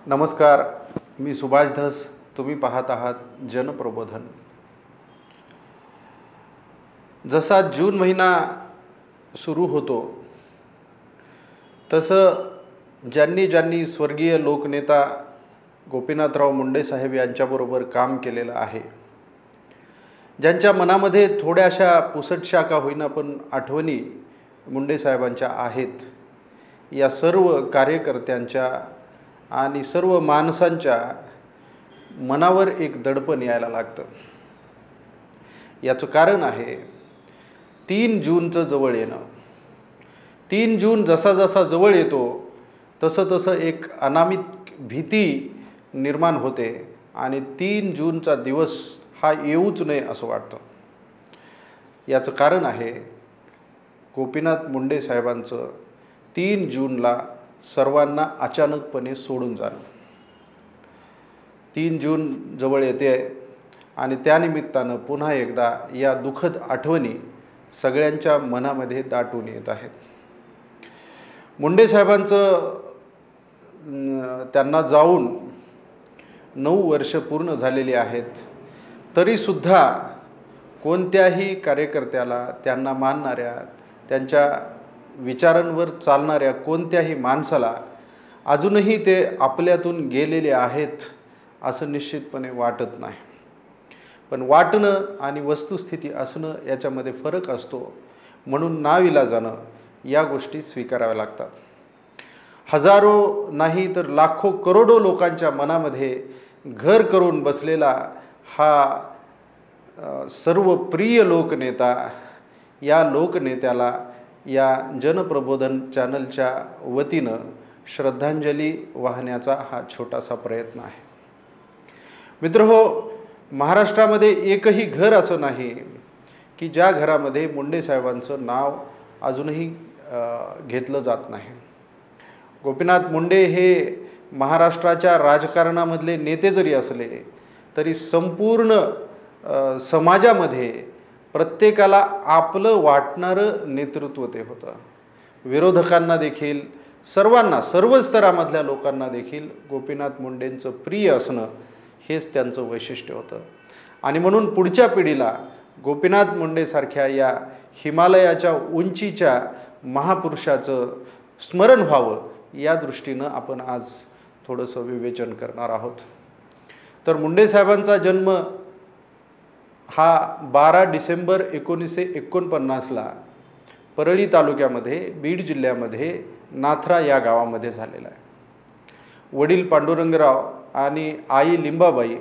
नमस्कार, मी सुभाष धस. तुम्ही पाहत आहात जनप्रबोधन. जसा जून महिना सुरू होतो तसं ज्यांनी स्वर्गीय लोकनेता गोपीनाथराव मुंडे साहेब यांच्याबरोबर काम केलेलं आहे, ज्यांच्या मनामध्ये थोड्याशा पुसटशा का होईना पण आठवणी मुंडे साहेबांच्या आहेत, या सर्व कार्यकर्त्यांच्या आणि सर्व माणसांच्या मनावर एक दडपण यायला लागतं. याचं कारण आहे 3 जूनचं जवळ येणं. 3 जून जसा जसा जवळ येतो तसं एक अनामित भीती निर्माण होते आणि 3 जूनचा दिवस हा येऊच नये असं वाटतं. याचं कारण आहे गोपीनाथ मुंडे साहेबांचं 3 जूनला सर्वांना अचानकपणे सोडून जाणं. 3 जून जवळ येते आणि त्यानिमित्तानं पुन्हा एकदा या दुःखद आठवणी सगळ्यांच्या मनामध्ये दाटून येत आहेत. मुंडे साहेबांचं त्यांना जाऊन 9 वर्ष पूर्ण झालेली आहेत, तरीसुद्धा कोणत्याही कार्यकर्त्याला, त्यांना मानणाऱ्या, त्यांच्या विचारांवर चालणाऱ्या कोणत्याही माणसाला अजूनही ते आपल्यातून गेलेले आहेत असं निश्चितपणे वाटत नाही. पण वाटणं आणि वस्तुस्थिती असणं याच्यामध्ये फरक असतो, म्हणून नाविलाजानं या गोष्टी स्वीकाराव्या लागतात. हजारो नाही तर लाखो करोडो लोकांच्या मनामध्ये घर करून बसलेला हा सर्व प्रिय लोकनेता, या लोकनेत्याला या जनप्रबोधन चॅनलच्या वतीनं श्रद्धांजली वाहण्याचा हा छोटासा प्रयत्न आहे. मित्रहो, महाराष्ट्रामध्ये एकही घर असं नाही की ज्या घरामध्ये मुंडे साहेबांचं नाव अजूनही घेतलं जात नाही. गोपीनाथ मुंडे हे महाराष्ट्राच्या राजकारणामधले नेते जरी असले तरी संपूर्ण समाजामध्ये प्रत्येकाला आपलं वाटणारं नेतृत्व ते होतं. विरोधकांना देखील, सर्वांना, सर्व स्तरामधल्या लोकांना देखील गोपीनाथ मुंडेंचं प्रिय असणं हेच त्यांचं वैशिष्ट्य होतं. आणि म्हणून पुढच्या पिढीला गोपीनाथ मुंडेसारख्या या हिमालयाच्या उंचीच्या महापुरुषाचं स्मरण व्हावं या दृष्टीनं आपण आज थोडंसं विवेचन करणार आहोत. तर मुंडे साहेबांचा जन्म हा 12 डिसेंबर 1949ला परळी तालुक्यामध्ये, बीड जिल्ह्यामध्ये नाथरा या गावामध्ये झालेला आहे. वडील पांडुरंगराव आणि आई लिंबाबाई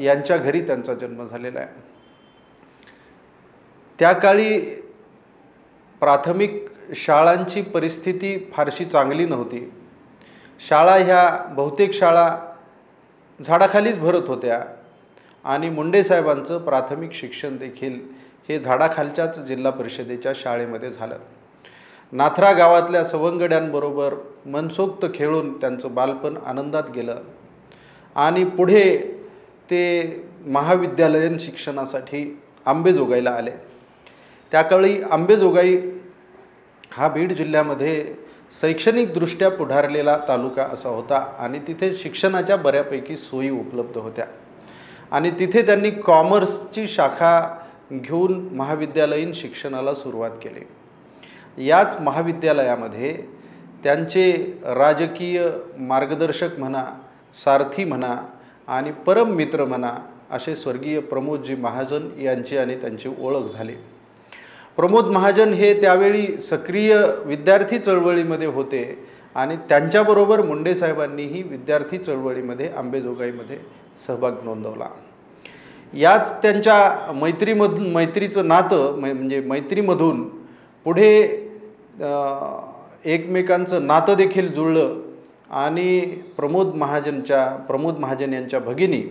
यांच्या घरी त्यांचा जन्म झालेला आहे. त्या काळी प्राथमिक शाळांची परिस्थिती फारशी चांगली नव्हती. शाळा ह्या बहुतेक शाळा झाडाखालीच भरत होत्या आणि मुंडे साहेबांचं प्राथमिक शिक्षण देखील हे झाडाखालच्याच जिल्हा परिषदेच्या शाळेमध्ये झालं. नाथरा गावातल्या सवंगड्यांबरोबर मनसोक्त खेळून त्यांचं बालपण आनंदात गेलं आणि पुढे ते महाविद्यालयीन शिक्षणासाठी अंबेजोगाईला आले. त्याकाळी अंबेजोगाई हा बीड जिल्ह्यामध्ये शैक्षणिकदृष्ट्या पुढारलेला तालुका असा होता आणि तिथे शिक्षणाच्या बऱ्यापैकी सोयी उपलब्ध होत्या आणि तिथे त्यांनी कॉमर्सची शाखा घेऊन महाविद्यालयीन शिक्षणाला सुरुवात केली. याच महाविद्यालयामध्ये त्यांचे राजकीय मार्गदर्शक म्हणा, सारथी म्हणा आणि परम मित्र म्हणा असे स्वर्गीय प्रमोदजी महाजन यांची आणि त्यांची ओळख झाली. प्रमोद महाजन हे त्यावेळी सक्रिय विद्यार्थी चळवळीमध्ये होते आणि त्यांच्याबरोबर मुंडे साहेबांनीही विद्यार्थी चळवळीमध्ये अंबेजोगाईमध्ये सहभाग नोंदवला. याच त्यांच्या मैत्रीचं नातं म्हणजे मैत्रीमधून पुढे एकमेकांचं नातं देखील जुळलं आणि प्रमोद महाजन यांच्या भगिनी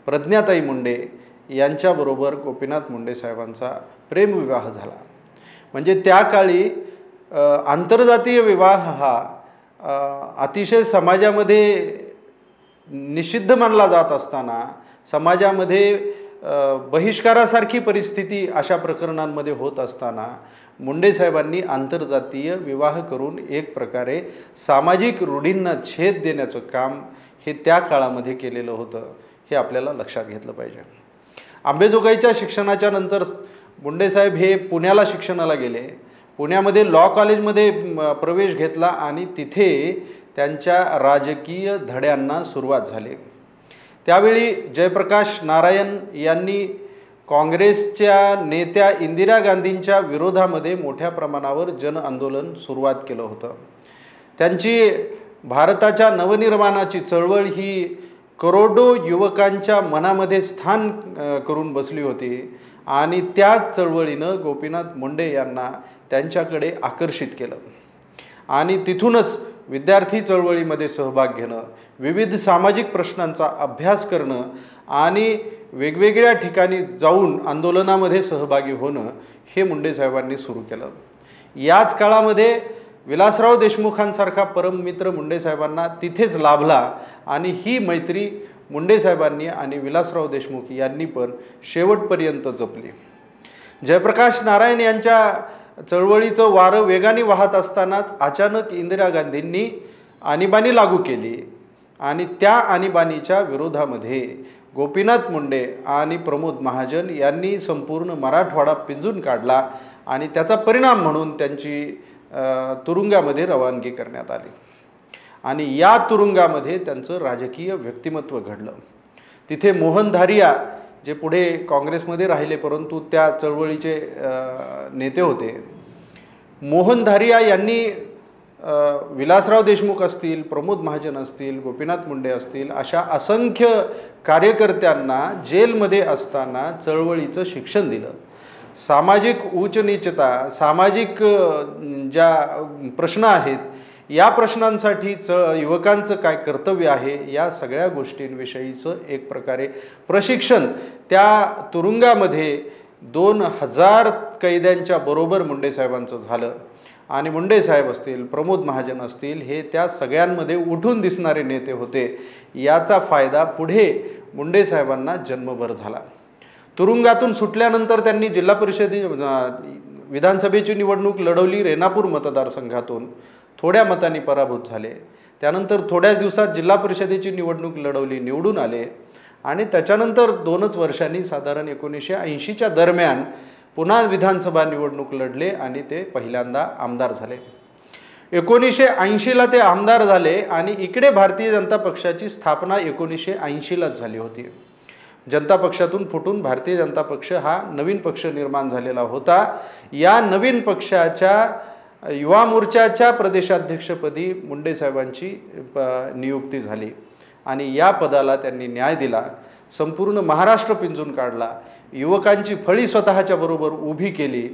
प्रज्ञाताई मुंडे यांच्याबरोबर गोपीनाथ मुंडे साहेबांचा प्रेमविवाह झाला. म्हणजे त्या काळी आंतरजातीय विवाह हा अतिशय समाजामध्ये निषिद्ध मानला जात असताना, समाजामध्ये बहिष्कारासारखी परिस्थिती अशा प्रकरणांमध्ये होत असताना मुंडे साहेबांनी आंतरजातीय विवाह करून एक प्रकारे सामाजिक रूढींना छेद देण्याचं काम हे त्या काळामध्ये केलेलं होतं, हे आपल्याला लक्षात घेतलं पाहिजे. अंबेजोगाईच्या शिक्षणाच्या नंतर मुंडे साहेब हे पुण्याला शिक्षणाला गेले. पुण्यामध्ये लॉ कॉलेजमध्ये प्रवेश घेतला आणि तिथे त्यांच्या राजकीय धड्यांना सुरुवात झाली. त्यावेळी जयप्रकाश नारायण यांनी काँग्रेसच्या नेत्या इंदिरा गांधींच्या विरोधामध्ये मोठ्या प्रमाणावर जनआंदोलन सुरुवात केलं होतं. त्यांची भारताच्या नवनिर्माणाची चळवळ ही करोडो युवकांच्या मनामध्ये स्थान करून बसली होती आणि त्याच चळवळीनं गोपीनाथ मुंडे यांना त्यांच्याकडे आकर्षित केलं आणि तिथूनच विद्यार्थी चळवळीमध्ये सहभाग घेणं, विविध सामाजिक प्रश्नांचा अभ्यास करणं आणि वेगवेगळ्या ठिकाणी जाऊन आंदोलनामध्ये सहभागी होणं हे मुंडे साहेबांनी सुरू केलं. याच काळामध्ये विलासराव देशमुखांसारखा परममित्र मुंडे साहेबांना तिथेच लाभला आणि ही मैत्री मुंडे साहेबांनी आणि विलासराव देशमुख यांनी पण शेवटपर्यंत जपली. जयप्रकाश नारायण यांच्या चळवळीचं वारं वेगाने वाहत असतानाच अचानक इंदिरा गांधींनी आणीबाणी लागू केली आणि त्या आणीबाणीच्या विरोधामध्ये गोपीनाथ मुंडे आणि प्रमोद महाजन यांनी संपूर्ण मराठवाडा पिंजून काढला आणि त्याचा परिणाम म्हणून त्यांची तुरुंगामध्ये रवानगी करण्यात आली आणि या तुरुंगामध्ये त्यांचं राजकीय व्यक्तिमत्व घडलं. तिथे मोहन धारिया जे पुढे काँग्रेसमध्ये राहिले परंतु त्या चळवळीचे नेते होते, मोहन धारिया यांनी विलासराव देशमुख असतील, प्रमोद महाजन असतील, गोपीनाथ मुंडे असतील अशा असंख्य कार्यकर्त्यांना जेलमध्ये असताना चळवळीचं शिक्षण दिलं. सामाजिक उच्चनीचता, सामाजिक ज्या प्रश्न आहेत या प्रश्नांसाठी युवकांचं काय कर्तव्य आहे या सगळ्या गोष्टींविषयीचं एक प्रकारे प्रशिक्षण त्या तुरुंगामध्ये 2000 कैद्यांच्या बरोबर मुंडे साहेबांचं झालं आणि मुंडे साहेब असतील, प्रमोद महाजन असतील हे त्या सगळ्यांमध्ये उठून दिसणारे नेते होते. याचा फायदा पुढे मुंडे साहेबांना जन्मभर झाला. तुरुंगातून सुटल्यानंतर त्यांनी जिल्हा परिषदे विधानसभेची निवडणूक लढवली. रेणापूर मतदारसंघातून थोड्या मतांनी पराभूत झाले. त्यानंतर थोड्याच दिवसात जिल्हा परिषदेची निवडणूक लढवली, निवडून आले आणि त्याच्यानंतर 2च वर्षांनी साधारण 1980च्या दरम्यान पुन्हा विधानसभा निवडणूक लढले आणि ते पहिल्यांदा आमदार झाले. 1980ला ते आमदार झाले आणि इकडे भारतीय जनता पक्षाची स्थापना 1980लाच झाली होती. जनता पक्षातून फुटून भारतीय जनता पक्ष हा नवीन पक्ष निर्माण झालेला होता. या नवीन पक्षाच्या युवा मोर्चाच्या प्रदेशाध्यक्षपदी मुंडे साहेबांची नियुक्ती झाली आणि या पदाला त्यांनी न्याय दिला. संपूर्ण महाराष्ट्र पिंजून काढला. युवकांची फळी स्वतःच्या बरोबर उभी केली.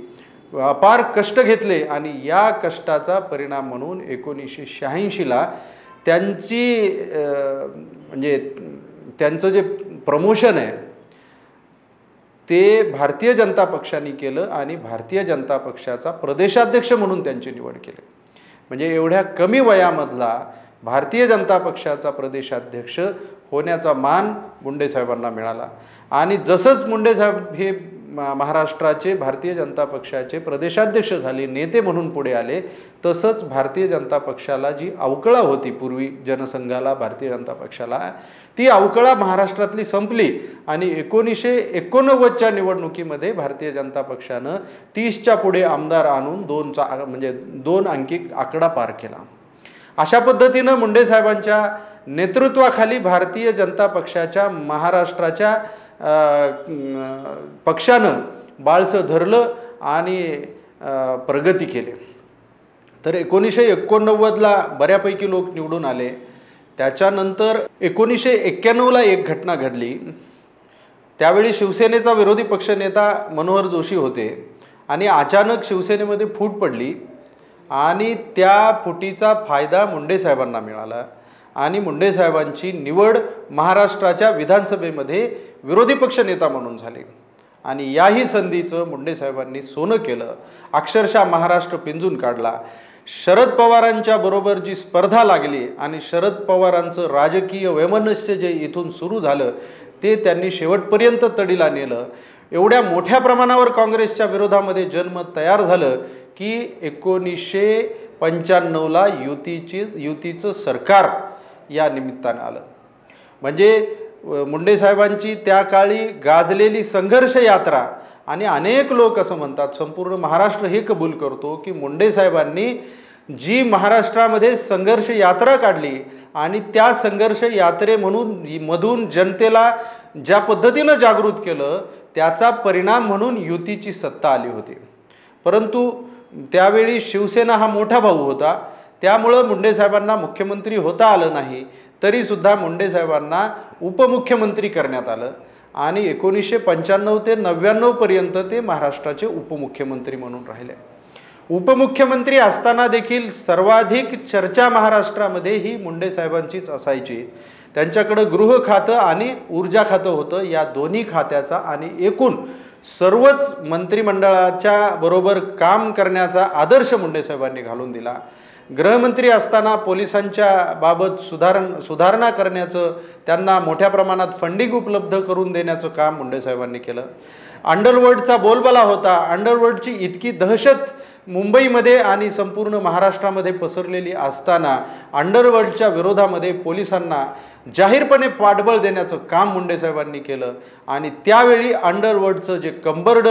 अपार कष्ट घेतले आणि या कष्टाचा परिणाम म्हणून 1986ला त्यांची म्हणजे त्यांचं जे प्रमोशन आहे ते भारतीय जनता पक्षाने केलं आणि भारतीय जनता पक्षाचा प्रदेशाध्यक्ष म्हणून त्यांची निवड केली. म्हणजे एवढ्या कमी वयामधला भारतीय जनता पक्षाचा प्रदेशाध्यक्ष होण्याचा मान मुंडे साहेबांना मिळाला आणि जसंच मुंडे साहेब हे महाराष्ट्राचे भारतीय जनता पक्षाचे प्रदेशाध्यक्ष झाले, नेते म्हणून पुढे आले, तसंच भारतीय जनता पक्षाला जी अवकळा होती पूर्वी जनसंघाला, भारतीय जनता पक्षाला, ती अवकळा महाराष्ट्रातली संपली आणि 1989च्या निवडणुकीमध्ये भारतीय जनता पक्षानं 30च्या पुढे आमदार आणून 2 अंकी आकडा पार केला. अशा पद्धतीनं मुंडे साहेबांच्या नेतृत्वाखाली भारतीय जनता पक्षाच्या महाराष्ट्राच्या पक्षानं बाळसं धरलं आणि प्रगती केली. तर 1989ला बऱ्यापैकी लोक निवडून आले. त्याच्यानंतर 1991ला एक घटना घडली. त्यावेळी शिवसेनेचा विरोधी पक्षनेता मनोहर जोशी होते आणि अचानक शिवसेनेमध्ये फूट पडली आणि त्या फुटीचा फायदा मुंडे साहेबांना मिळाला आणि मुंडे साहेबांची निवड महाराष्ट्राच्या विधानसभेमध्ये विरोधी पक्षनेता म्हणून झाली आणि याही संधीचं मुंडे साहेबांनी सोनं केलं. अक्षरशः महाराष्ट्र पिंजून काढला. शरद पवारांच्या बरोबर जी स्पर्धा लागली आणि शरद पवारांचं राजकीय वैमनस्य जे इथून सुरू झालं ते त्यांनी शेवटपर्यंत तडीला नेलं. एवढ्या मोठ्या प्रमाणावर काँग्रेसच्या विरोधामध्ये जनमत तयार झालं की 1995ला युतीचं सरकार या निमित्तानं आलं. म्हणजे मुंडे साहेबांची त्या काळी गाजलेली संघर्ष यात्रा आणि अनेक लोक असं म्हणतात, संपूर्ण महाराष्ट्र हे कबूल करतो की मुंडे साहेबांनी जी महाराष्ट्रामध्ये संघर्ष यात्रा काढली आणि त्या संघर्ष मधून जनतेला ज्या पद्धतीनं जागृत केलं त्याचा परिणाम म्हणून युतीची सत्ता आली होती. परंतु त्यावेळी शिवसेना हा मोठा भाऊ होता, त्यामुळं मुंडे साहेबांना मुख्यमंत्री होता आलं नाही. तरीसुद्धा मुंडे साहेबांना उपमुख्यमंत्री करण्यात आलं आणि 1995 ते 99 पर्यंत ते महाराष्ट्राचे उपमुख्यमंत्री म्हणून राहिले. उपमुख्यमंत्री असताना देखील सर्वाधिक चर्चा महाराष्ट्रामध्ये ही मुंडे साहेबांचीच असायची. त्यांच्याकडं गृह खातं आणि ऊर्जा खातं होतं. या दोन्ही खात्याचा आणि एकूण सर्वच मंत्रिमंडळाच्या बरोबर काम करण्याचा आदर्श मुंडे साहेबांनी घालून दिला. गृहमंत्री असताना पोलिसांच्या बाबत सुधारणा करण्याचं, त्यांना मोठ्या प्रमाणात फंडिंग उपलब्ध करून देण्याचं काम मुंडे साहेबांनी केलं. अंडरवर्ल्डचा बोलबाला होता. अंडरवर्ल्डची इतकी दहशत मुंबईमध्ये आणि संपूर्ण महाराष्ट्रामध्ये पसरलेली असताना अंडरवर्ल्डच्या विरोधामध्ये पोलिसांना जाहीरपणे पाठबळ देण्याचं काम मुंडे साहेबांनी केलं आणि त्यावेळी अंडरवर्ल्डचं जे कंबरड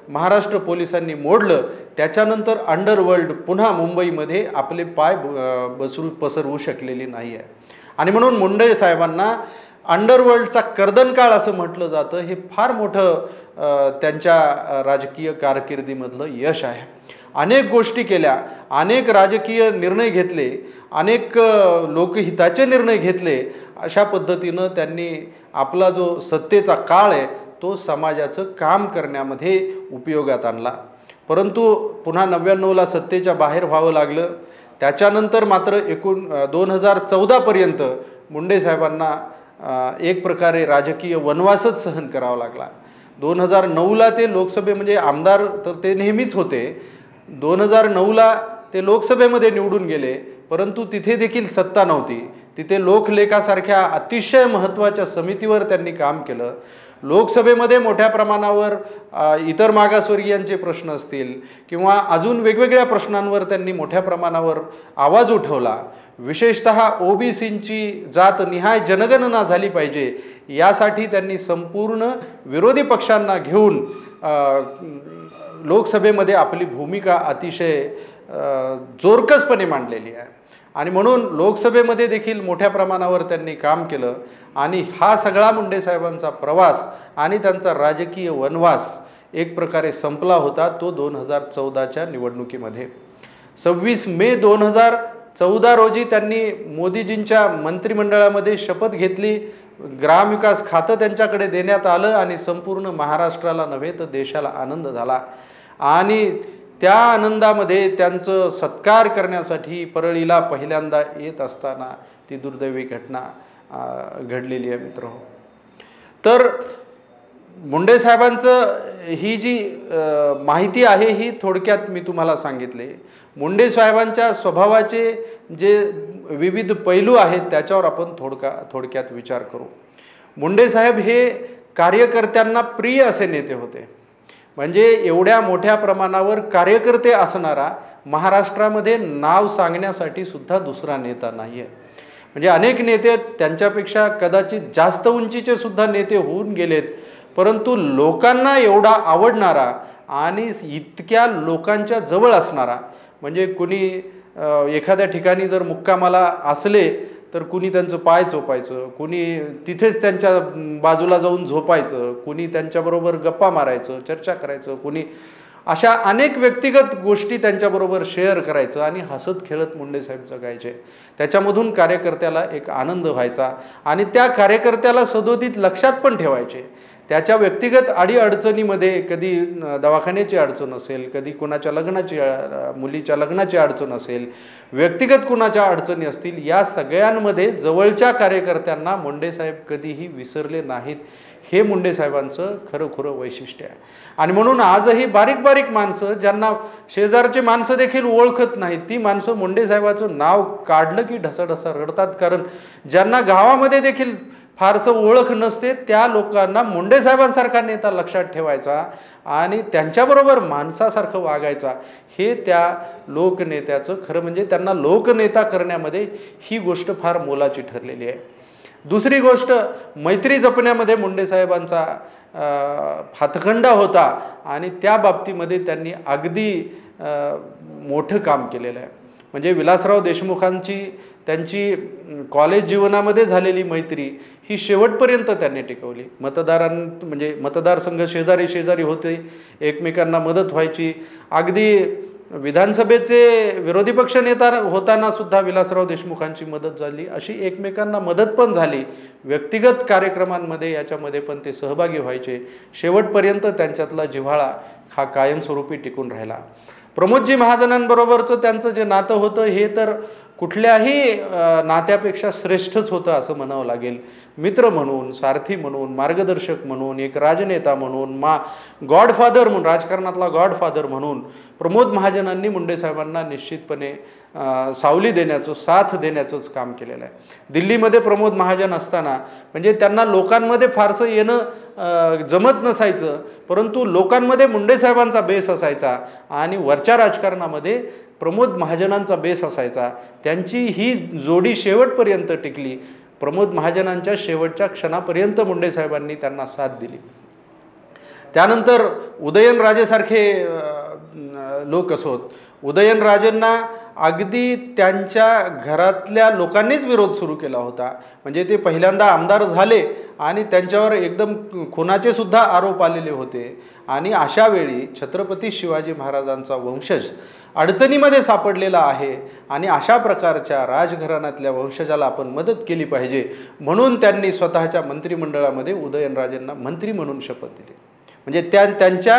महाराष्ट्र पोलिसांनी मोडलं, त्याच्यानंतर अंडरवर्ल्ड पुन्हा मुंबईमध्ये आपले पाय पसरवू शकलेली नाही आहे. आणि म्हणून मुंडे साहेबांना अंडरवर्ल्डचा कर्दनकाळ असं म्हटलं जातं. हे फार मोठं त्यांच्या राजकीय कारकिर्दीमधलं यश आहे. अनेक गोष्टी केल्या, अनेक राजकीय निर्णय घेतले, अनेक लोकहिताचे निर्णय घेतले. अशा पद्धतीनं त्यांनी आपला जो सत्तेचा काळ आहे तो समाजाचं काम करण्यामध्ये उपयोगात आणला. परंतु पुन्हा 99ला सत्तेच्या बाहेर व्हावं लागलं. त्याच्यानंतर मात्र 2014 पर्यंत मुंडे साहेबांना एक प्रकारे राजकीय वनवासच सहन करावा लागला. 2009ला ते लोकसभेमध्ये आमदार तर ते नेहमीच होते. 2009ला ते लोकसभेमध्ये निवडून गेले, परंतु तिथे देखील सत्ता नव्हती. तिथे लोकलेखासारख्या अतिशय महत्त्वाच्या समितीवर त्यांनी काम केलं. लोकसभेमध्ये मोठ्या प्रमाणावर इतर मागासवर्गीयांचे प्रश्न असतील किंवा अजून वेगवेगळ्या प्रश्नांवर त्यांनी मोठ्या प्रमाणावर आवाज उठवला. विशेषतः ओबीसींची जातनिहाय जनगणना झाली पाहिजे यासाठी त्यांनी संपूर्ण विरोधी पक्षांना घेऊन लोकसभेमध्ये आपली भूमिका अतिशय जोरकसपणे मांडलेली आहे. आणि म्हणून लोकसभेमध्ये देखील मोठ्या प्रमाणावर त्यांनी काम केलं. आणि हा सगळा मुंडे साहेबांचा प्रवास आणि त्यांचा राजकीय वनवास एक प्रकारे संपला होता तो 2014च्या निवडणुकीमध्ये. 26 मे 2014 रोजी त्यांनी मोदीजींच्या मंत्रिमंडळामध्ये शपथ घेतली. ग्रामविकास खातं त्यांच्याकडे देण्यात आलं आणि संपूर्ण महाराष्ट्राला नव्हे तर देशाला आनंद झाला. आणि त्या आनंदामध्ये त्यांचं सत्कार करण्यासाठी परळीला पहिल्यांदा येत असताना ती दुर्दैवी घटना घडलेली आहे मित्रहो. तर मुंडे साहेबांचं ही जी माहिती आहे ही थोडक्यात मी तुम्हाला सांगितले. मुंडे साहेबांच्या स्वभावाचे जे विविध पैलू आहेत त्याच्यावर आपण थोडक्यात विचार करू. मुंडे साहेब हे कार्यकर्त्यांना प्रिय असे नेते होते. म्हणजे एवढ्या मोठ्या प्रमाणावर कार्यकर्ते असणारा महाराष्ट्रामध्ये नाव सांगण्यासाठी सुद्धा दुसरा नेता नाही आहे. म्हणजे अनेक नेते त्यांच्यापेक्षा कदाचित जास्त उंचीचे सुद्धा नेते होऊन गेलेत, परंतु लोकांना एवढा आवडणारा आणि इतक्या लोकांच्या जवळ असणारा, म्हणजे कुणी एखाद्या ठिकाणी जर मुक्कामाला असले तर कुणी त्यांचं पाय चोपायचं, कुणी तिथेच त्यांच्या बाजूला जाऊन झोपायचं, कुणी त्यांच्याबरोबर गप्पा मारायचं, चर्चा करायचं, कुणी अशा अनेक व्यक्तिगत गोष्टी त्यांच्याबरोबर शेअर करायचं आणि हसत खेळत मुंडे साहेब जगायचे. त्याच्यामधून कार्यकर्त्याला एक आनंद व्हायचा आणि त्या कार्यकर्त्याला सदोदित लक्षात पण ठेवायचे. त्याच्या व्यक्तिगत अडीअडचणीमध्ये कधी दवाखान्याची अडचण असेल, कधी कुणाच्या मुलीच्या लग्नाची अडचण असेल, व्यक्तिगत कुणाच्या अडचणी असतील, या सगळ्यांमध्ये जवळच्या कार्यकर्त्यांना मुंडे साहेब कधीही विसरले नाहीत. हे मुंडे साहेबांचं खरं वैशिष्ट्य आहे. आणि म्हणून आजही बारीक बारीक माणसं, ज्यांना शेजारचे माणसं देखील ओळखत नाहीत, ती माणसं मुंडे साहेबाचं नाव काढलं की ढसाढसा रडतात. कारण ज्यांना गावामध्ये देखील फारसं ओळख नसते, त्या लोकांना मुंडे साहेबांसारखा नेता लक्षात ठेवायचा आणि त्यांच्याबरोबर माणसासारखं वागायचा, हे त्या लोकनेत्याचं खरं म्हणजे त्यांना लोकनेता करण्यामध्ये ही गोष्ट फार मोलाची ठरलेली आहे. दुसरी गोष्ट, मैत्री जपण्यामध्ये मुंडे साहेबांचा हातखंडा होता आणि त्या बाबतीमध्ये त्यांनी अगदी मोठं काम केलेलं आहे. म्हणजे विलासराव देशमुखांची त्यांची कॉलेज जीवनामध्ये झालेली मैत्री ही शेवटपर्यंत त्यांनी टिकवली. म्हणजे मतदारसंघ शेजारी शेजारी होते, एकमेकांना मदत व्हायची. अगदी विधानसभेचे विरोधी पक्ष नेता होताना सुद्धा विलासराव देशमुखांची मदत झाली. अशी एकमेकांना मदत पण झाली. व्यक्तिगत कार्यक्रमांमध्ये याच्यामध्ये पण ते सहभागी व्हायचे. शेवटपर्यंत त्यांच्यातला जिव्हाळा हा कायमस्वरूपी टिकून राहिला. प्रमोदजी महाजनांबरोबरचं त्यांचं जे नातं होतं हे तर कुठल्याही नात्यापेक्षा श्रेष्ठच होतं असं म्हणावं लागेल. मित्र म्हणून, सारथी म्हणून, मार्गदर्शक म्हणून, एक राजनेता म्हणून, गॉडफादर म्हणून, राजकारणातला गॉडफादर म्हणून प्रमोद महाजनांनी मुंडे साहेबांना निश्चितपणे सावली देण्याचं, साथ देण्याचंच काम केलेलं आहे. दिल्लीमध्ये प्रमोद महाजन असताना म्हणजे त्यांना लोकांमध्ये फारसं येणं जमत नसायचं, परंतु लोकांमध्ये मुंडे साहेबांचा बेस असायचा आणि वरच्या राजकारणामध्ये प्रमोद महाजनांचा बेस असायचा. त्यांची ही जोडी शेवटपर्यंत टिकली. प्रमोद महाजनांच्या शेवटच्या क्षणापर्यंत मुंडे साहेबांनी त्यांना साथ दिली. त्यानंतर उदयनराजेसारखे लोक असोत, उदयनराजेंना अगदी त्यांच्या घरातल्या लोकांनीच विरोध सुरू केला होता. म्हणजे ते पहिल्यांदा आमदार झाले आणि त्यांच्यावर एकदम खुनाचे सुद्धा आरोप आलेले होते. आणि अशा वेळी छत्रपती शिवाजी महाराजांचा वंशज अडचणीमध्ये सापडलेला आहे आणि अशा प्रकारच्या राजघराण्यातल्या वंशजाला आपण मदत केली पाहिजे, म्हणून त्यांनी स्वतःच्या मंत्रिमंडळामध्ये उदयनराजेंना मंत्री म्हणून शपथ दिली. म्हणजे त्यांच्या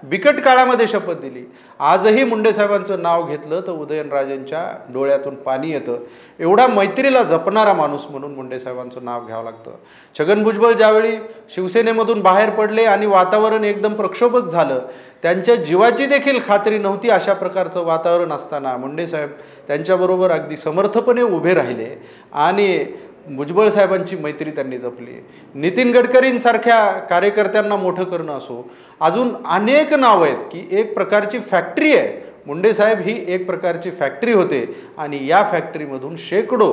बिकट काळामध्ये शपथ दिली. आजही मुंडे साहेबांचं नाव घेतलं तर उदयनराजेंच्या डोळ्यातून पाणी येतं. एवढा मैत्रीला जपणारा माणूस म्हणून मुंडे साहेबांचं नाव घ्यावं लागतं. छगन भुजबळ ज्यावेळी शिवसेनेमधून बाहेर पडले आणि वातावरण एकदम प्रक्षोभक झालं, त्यांच्या जीवाची देखील खात्री नव्हती, अशा प्रकारचं वातावरण असताना मुंडे साहेब त्यांच्याबरोबर अगदी समर्थपणे उभे राहिले आणि भुजबळ साहेबांची मैत्री त्यांनी जपली. नितीन गडकरींसारख्या कार्यकर्त्यांना मोठं करणं असो, अजून अनेक नावं आहेत की एक प्रकारची फॅक्टरी आहे. मुंडे साहेब ही एक प्रकारची फॅक्टरी होते आणि या फॅक्टरीमधून शेकडो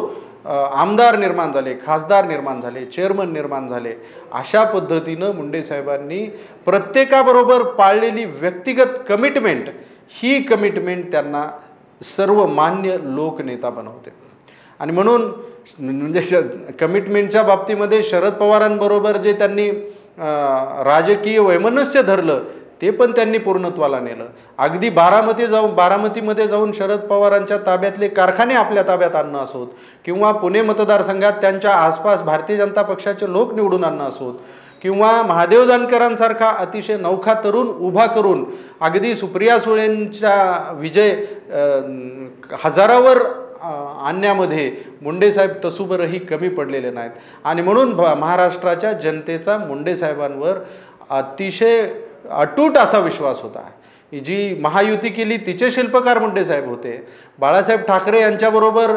आमदार निर्माण झाले, खासदार निर्माण झाले, चेअरमन निर्माण झाले. अशा पद्धतीनं मुंडे साहेबांनी प्रत्येकाबरोबर पाळलेली व्यक्तिगत कमिटमेंट, ही कमिटमेंट त्यांना सर्वमान्य लोकनेता बनवते. आणि म्हणून म्हणजे कमिटमेंटच्या बाबतीमध्ये शरद पवारांबरोबर जे त्यांनी राजकीय वैमनस्य धरलं ते पण त्यांनी पूर्णत्वाला नेलं. अगदी बारामतीमध्ये जाऊन शरद पवारांच्या ताब्यातले कारखाने आपल्या ताब्यात आणणं असोत किंवा पुणे मतदारसंघात त्यांच्या आसपास भारतीय जनता पक्षाचे लोक निवडून आणणं असोत किंवा महादेव जानकरांसारखा अतिशय नौखा तरुण उभा करून अगदी सुप्रिया सुळेंचा विजय हजारावर आणण्यामध्ये मुंडे साहेब तसूभरही कमी पडलेले नाहीत. आणि म्हणून महाराष्ट्राच्या जनतेचा मुंडे साहेबांवर अतिशय अटूट असा विश्वास होता. जी महायुती केली तिचे शिल्पकार मुंडे साहेब होते. बाळासाहेब ठाकरे यांच्याबरोबर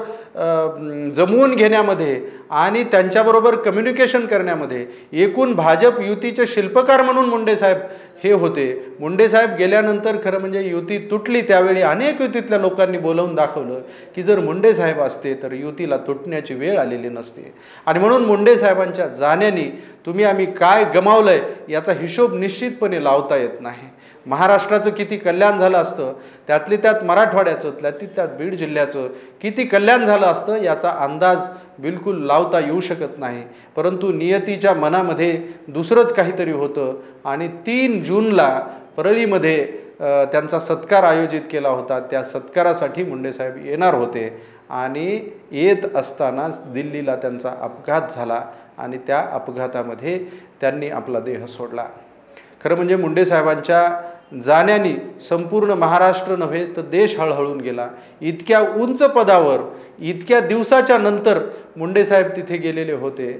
जमवून घेण्यामध्ये आणि त्यांच्याबरोबर कम्युनिकेशन करण्यामध्ये एकूण भाजप युतीचे शिल्पकार म्हणून मुंडे साहेब हे होते. मुंडे साहेब गेल्यानंतर खरं म्हणजे युती तुटली. त्यावेळी अनेक युतीतल्या लोकांनी बोलवून दाखवलं की जर मुंडे साहेब असते तर युतीला तुटण्याची वेळ आलेली नसते. आणि म्हणून मुंडे साहेबांच्या जाण्याने तुम्ही आम्ही काय गमावलंय याचा हिशोब निश्चितपणे लावता येत नाही. महाराष्ट्राचं किती कल्याण झालं असतं, त्यातले त्यात मराठवाड्याचं, त्यातली त्यात बीड जिल्ह्याचं किती कल्याण झालं असतं याचा अंदाज बिलकुल लावता येऊ शकत नाही. परंतु नियतीच्या मनामध्ये दुसरंच काहीतरी होतं आणि 3 जूनला परळीमध्ये त्यांचा सत्कार आयोजित केला होता. त्या सत्कारासाठी मुंडे साहेब येणार होते आणि येत असतानाच दिल्लीला त्यांचा अपघात झाला आणि त्या अपघातामध्ये त्यांनी आपला देह सोडला. खरं म्हणजे मुंडे साहेबांच्या जाण्याने संपूर्ण महाराष्ट्र नव्हे तर देश हळहळून गेला. इतक्या उंच पदावर इतक्या दिवसाच्या नंतर मुंडे साहेब तिथे गेलेले होते.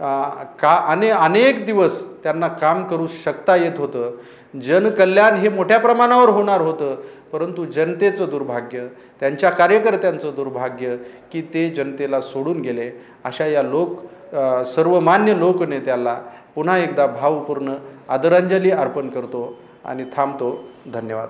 अनेक दिवस त्यांना काम करू शकता येत होतं. जनकल्याण हे मोठ्या प्रमाणावर होणार होतं, परंतु जनतेचं दुर्भाग्य, त्यांच्या कार्यकर्त्यांचं दुर्भाग्य की ते जनतेला सोडून गेले. अशा या सर्वमान्य लोकनेत्याला पुन्हा एकदा भावपूर्ण आदरांजली अर्पण करतो आणि थांबतो. धन्यवाद.